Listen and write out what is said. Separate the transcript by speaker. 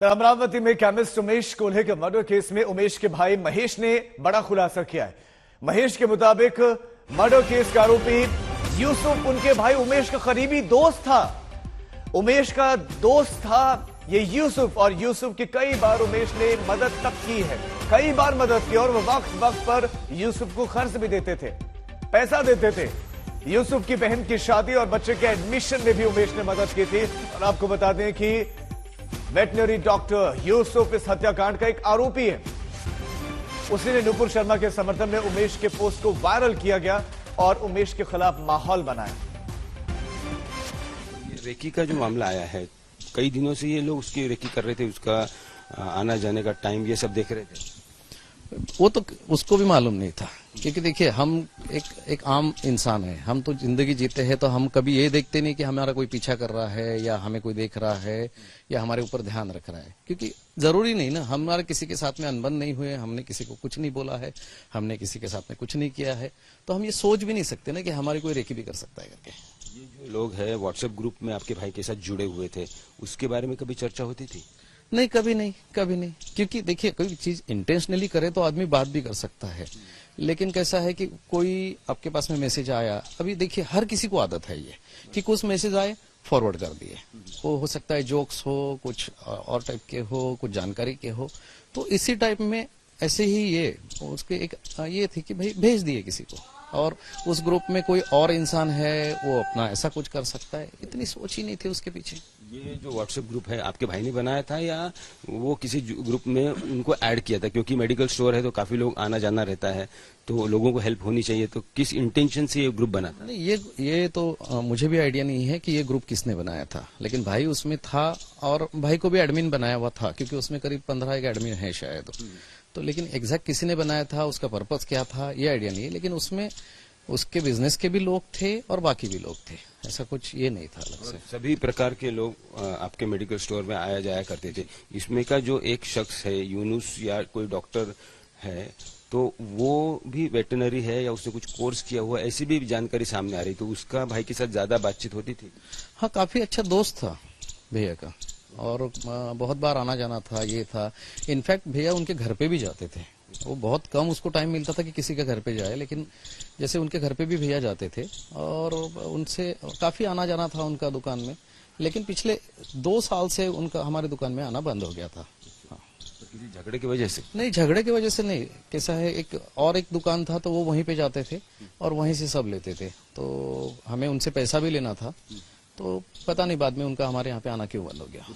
Speaker 1: अमरावती में केमिस्ट उमेश कोल्हे के murder case में उमेश के भाई महेश ने बड़ा खुलासा किया है। महेश के मुताबिक मर्डर केस का आरोपी यूसुफ उनके भाई उमेश का करीबी दोस्त था। उमेश का दोस्त था ये यूसुफ, और यूसुफ की कई बार उमेश ने मदद तक की है, कई बार मदद की, और वो वक्त वक्त पर यूसुफ को खर्च भी देते थे, पैसा देते थे। यूसुफ की बहन की शादी और बच्चे के एडमिशन में भी उमेश ने मदद की थी। और आपको बता दें कि वेटनरी डॉक्टर यूसुफ इस हत्याकांड का एक आरोपी है। उसी ने नुपुर शर्मा के समर्थन में उमेश के पोस्ट को वायरल किया गया और उमेश के खिलाफ माहौल बनाया।
Speaker 2: रेकी का जो मामला आया है, कई दिनों से ये लोग उसकी रेकी कर रहे थे, उसका आना जाने का टाइम ये सब देख रहे थे।
Speaker 3: वो तो उसको भी मालूम नहीं था, क्योंकि देखिए हम एक आम इंसान है, हम तो जिंदगी जीते हैं, तो हम कभी ये देखते नहीं कि हमारा कोई पीछा कर रहा है या हमें कोई देख रहा है या हमारे ऊपर ध्यान रख रहा है, क्योंकि जरूरी नहीं ना, हमारे किसी के साथ में अनबन नहीं हुए, हमने किसी को कुछ नहीं बोला है, हमने किसी के साथ में कुछ नहीं किया है, तो हम ये सोच भी नहीं सकते ना कि हमारी कोई रेकी भी कर सकता है करके।
Speaker 2: ये जो लोग हैं व्हाट्सएप ग्रुप में आपके भाई के साथ जुड़े हुए थे, उसके बारे में कभी चर्चा होती थी?
Speaker 3: नहीं, कभी नहीं, कभी नहीं, क्योंकि देखिए कोई चीज इंटेंशनली करे तो आदमी बात भी कर सकता है, लेकिन कैसा है कि कोई आपके पास में मैसेज आया, अभी देखिए हर किसी को आदत है ये कि कुछ मैसेज आए फॉरवर्ड कर दिए, वो हो सकता है जोक्स हो, कुछ और टाइप के हो, कुछ जानकारी के हो, तो इसी टाइप में ऐसे ही ये उसके एक ये थी कि भाई भेज दिए किसी को, और उस ग्रुप में कोई और इंसान है वो अपना ऐसा कुछ कर सकता है, इतनी सोच ही नहीं थी उसके पीछे।
Speaker 2: ये जो व्हाट्सएप ग्रुप है आपके भाई ने बनाया था या वो किसी ग्रुप में उनको ऐड किया था? क्योंकि मेडिकल स्टोर है तो काफी लोग आना जाना रहता है, तो लोगों को हेल्प होनी चाहिए, तो किस इंटेंशन से ये ग्रुप बना था?
Speaker 3: नहीं, ये तो मुझे भी आइडिया नहीं है कि ये ग्रुप किसने बनाया था, लेकिन भाई उसमें था और भाई को भी एडमिन बनाया हुआ था, क्योंकि उसमें करीब 15 एक एडमिन है शायद, तो लेकिन एग्जैक्ट किसी ने बनाया था, उसका पर्पस क्या था ये आइडिया नहीं है, लेकिन उसमें उसके बिजनेस के भी लोग थे और बाकी भी लोग थे, ऐसा कुछ ये नहीं था अलग से।
Speaker 2: सभी प्रकार के लोग आपके मेडिकल स्टोर में आया जाया करते थे। इसमें का जो एक शख्स है यूनुस या कोई डॉक्टर है, तो वो भी वेटनरी है या उसने कुछ कोर्स किया हुआ, ऐसी भी जानकारी सामने आ रही, तो उसका भाई के साथ ज्यादा बातचीत होती थी?
Speaker 3: हाँ, काफी अच्छा दोस्त था भैया का, और बहुत बार आना जाना था, ये था। इनफैक्ट भैया उनके घर पे भी जाते थे, वो बहुत कम उसको टाइम मिलता था कि किसी के घर पे जाए, लेकिन जैसे उनके घर पे भी भैया जाते थे और उनसे काफी आना जाना था उनका दुकान में, लेकिन पिछले 2 साल से उनका हमारे दुकान में आना बंद हो गया था। हाँ।
Speaker 2: तो किसी झगड़े की वजह से?
Speaker 3: नहीं, झगड़े की वजह से नहीं, कैसा है एक दुकान था तो वो वहीं पे जाते थे और वहीं से सब लेते थे, तो हमें उनसे पैसा भी लेना था, तो पता नहीं बाद में उनका हमारे यहाँ पे आना क्यों बंद हो गया।